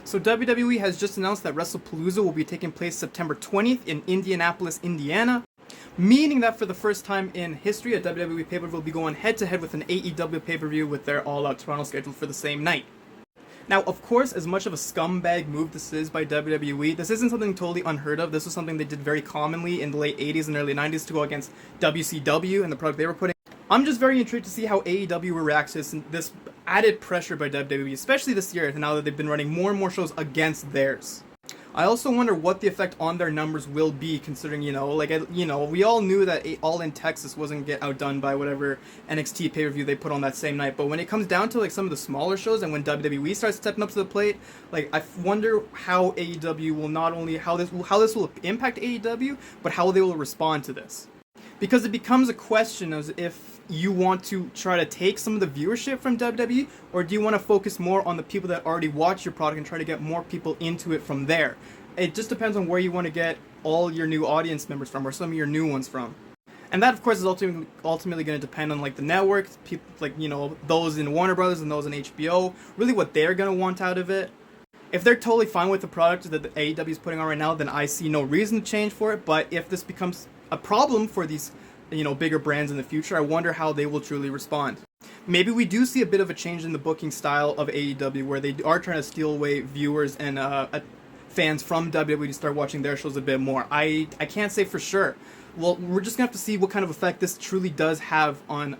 So WWE has just announced that Wrestlepalooza will be taking place September 20th in Indianapolis, Indiana, meaning that for the first time in history, a WWE pay-per-view will be going head-to-head with an AEW pay-per-view with their All Out Toronto scheduled for the same night. Now, of course, as much of a scumbag move this is by WWE, this isn't something totally unheard of. This was something they did very commonly in the late 80s and early 90s to go against WCW and the product they were putting. I'm just very intrigued to see how AEW will react to this added pressure by WWE, especially this year, now that they've been running more and more shows against theirs. I also wonder what the effect on their numbers will be, considering, we all knew that All in Texas wasn't get outdone by whatever NXT pay-per-view they put on that same night. But when it comes down to some of the smaller shows and when WWE starts stepping up to the plate, I wonder how AEW will not only how this will impact AEW, but how they will respond to this. Because it becomes a question of if you want to try to take some of the viewership from WWE, or do you want to focus more on the people that already watch your product and try to get more people into it from there? It just depends on where you want to get all your new audience members from, or some of your new ones from. And that, of course, is ultimately going to depend on the network, people those in Warner Brothers and those in HBO, really what they're going to want out of it. If they're totally fine with the product that the AEW is putting on right now, then I see no reason to change for it. But if this becomes a problem for these bigger brands in the future, I wonder how they will truly respond. Maybe we do see a bit of a change in the booking style of AEW, where they are trying to steal away viewers and fans from WWE to start watching their shows a bit more. I can't say for sure. Well, we're just going to have to see what kind of effect this truly does have on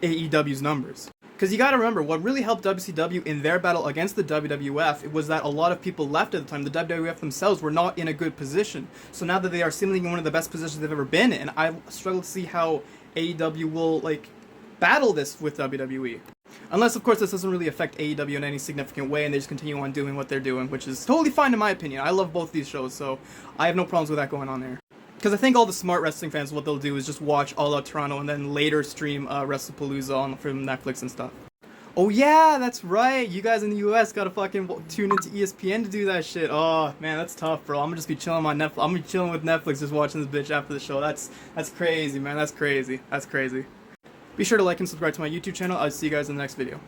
AEW's numbers. Because you gotta remember, what really helped WCW in their battle against the WWF, it was that a lot of people left at the time. The WWF themselves were not in a good position. So now that they are seemingly in one of the best positions they've ever been in, I struggle to see how AEW will, battle this with WWE. Unless, of course, this doesn't really affect AEW in any significant way and they just continue on doing what they're doing, which is totally fine in my opinion. I love both these shows, so I have no problems with that going on there. Because I think all the smart wrestling fans, what they'll do is just watch All Out Toronto and then later stream Wrestlepalooza from Netflix and stuff. Oh yeah, that's right. You guys in the US gotta fucking tune into ESPN to do that shit. Oh man, that's tough, bro. I'm gonna just be chilling on Netflix. I'm gonna be chilling with Netflix, just watching this bitch after the show. That's crazy, man. That's crazy. That's crazy. Be sure to like and subscribe to my YouTube channel. I'll see you guys in the next video.